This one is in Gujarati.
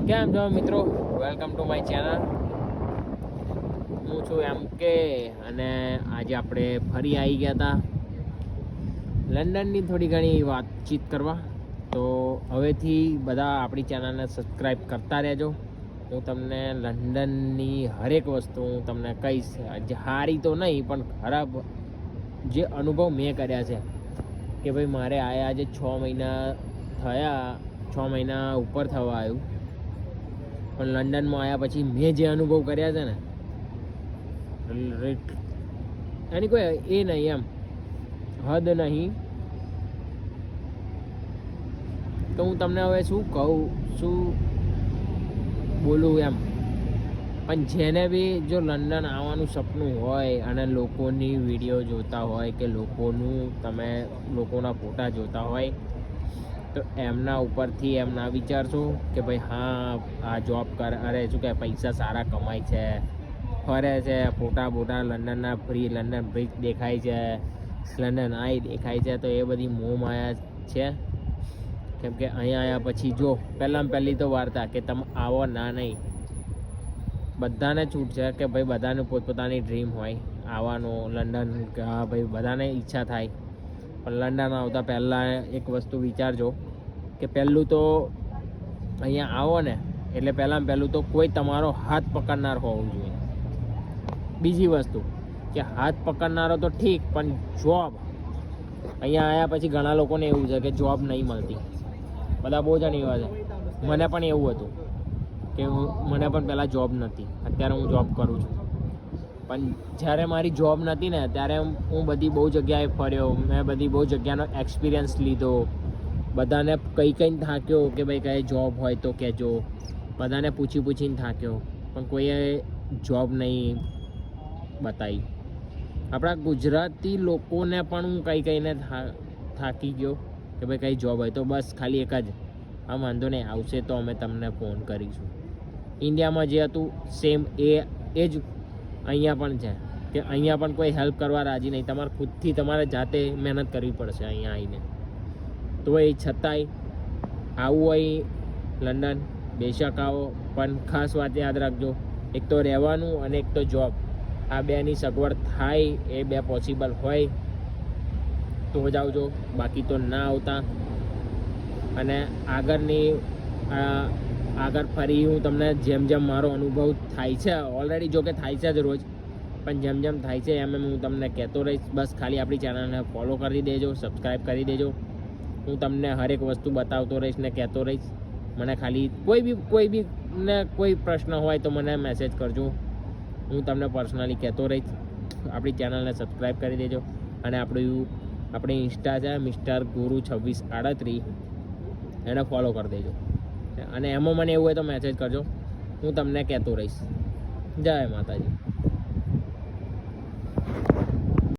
કેમ છો મિત્રો? Welcome to my channel. હું છું MK અને આજે આપણે ફરી આવી ગયા હતા લંડનની થોડી ઘણી વાતચીત કરવા. તો હવેથી બધા આપણી ચેનલને સબસ્ક્રાઈબ કરતા રહેજો. હું તમને લંડનની હરેક વસ્તુ હું તમને કહીશ. સારી તો નહીં પણ ખરાબ જે અનુભવ મેં કર્યા છે કે ભાઈ મારે આયા આજે 6 મહિના થયા, 6 મહિના ઉપર થવા આવ્યું, પણ લંડનમાં આવ્યા પછી મેં જે અનુભવ કર્યા છે ને એની કોઈ એ નહીં, એમ હદ નહીં. તો હું તમને હવે શું કહું, શું બોલું એમ. પણ જેને બી જો લંડન આવવાનું સપનું હોય અને લોકોની વિડીયો જોતા હોય કે લોકોના ફોટા જોતા હોય તો એમના ઉપરથી એમ ના વિચારશો કે ભાઈ હા આ જોબ કરે, અરે શું કહે પૈસા સારા કમાય છે, ફરે છે, ફોટા લંડનના ફ્રી, લંડન બ્રિજ દેખાય છે, લંડન આઈ દેખાય છે. તો એ બધી મોહ માયા છે. કેમ કે અહીંયા આવ્યા પછી જો પહેલી તો વાર્તા કે તમે આવો ના નહીં, બધાને છૂટ છે કે ભાઈ બધાને પોતપોતાની ડ્રીમ હોય આવવાનો લંડન, કે હા ભાઈ બધાને ઈચ્છા થાય. પણ લંડન આવતા પહેલાં એક વસ્તુ વિચારજો કે પહેલું તો અહીંયા આવો ને એટલે પહેલું તો કોઈ તમારો હાથ પકડનાર હોવું જોઈએ. બીજી વસ્તુ કે હાથ પકડનારો તો ઠીક, પણ જોબ અહીંયા આવ્યા પછી ઘણા લોકોને એવું છે કે જોબ નહીં મળતી. બધા બહુ જણ એવા છે, મને પણ એવું હતું કે મને પણ પહેલાં જોબ નહોતી. અત્યારે હું જોબ કરું છું, પણ જ્યારે મારી જોબ નહોતી ને ત્યારે હું બધી બહુ જગ્યાએ ફર્યો, મેં બધી બહુ જગ્યાનો એક્સપિરિયન્સ લીધો. બધાને કંઈ થાક્યો કે ભાઈ કઈ જોબ હોય તો કહેજો, બધાને પૂછીને થાક્યો, પણ કોઈએ જોબ નહીં બતાવી. આપણા ગુજરાતી લોકોને પણ હું કહીને થાકી ગયો કે ભાઈ કઈ જોબ હોય તો બસ ખાલી એક જ, હા વાંધો નહીં આવશે તો અમે તમને ફોન કરીશું. ઇન્ડિયામાં જે હતું સેમ એ જ અહીંયા પણ છે કે અહીંયા પણ કોઈ હેલ્પ કરવા રાજી નહીં. તમારે ખુદથી તમારે જાતે મહેનત કરવી પડશે અહીંયા આવીને. તો એ છતાંય આવવું હોય લંડન બેશક આવો, પણ ખાસ વાત યાદ રાખજો, એક તો રહેવાનું અને એક તો જોબ, આ બેની સગવડ થાય, એ બે પોસિબલ હોય તો જ આવજો, બાકી તો ના આવતા. અને આગળ ફરી હું તમને જેમ મારો અનુભવ થાય છે, ઓલરેડી જો કે થાય છે જ રોજ, પણ જેમ થાય છે એમ હું તમને કહેતો રહીશ. બસ ખાલી આપણી ચેનલને ફોલો કરી દેજો, સબસ્ક્રાઈબ કરી દેજો. હું તમને હરેક વસ્તુ બતાવતો રહીશ ને કહેતો રહીશ. મને ખાલી કોઈ બી ને કોઈ પ્રશ્ન હોય તો મને મેસેજ કરજો, હું તમને પર્સનલી કહેતો રહીશ. આપણી ચેનલને સબસ્ક્રાઈબ કરી દેજો અને આપણી ઇન્સ્ટા છે મિસ્ટર ગુરુ 2638, એને ફોલો કરી દેજો. અને એમાં મને એવું હોય તો મેસેજ કરજો, હું તમને કહેતો રહીશ. જય માતાજી.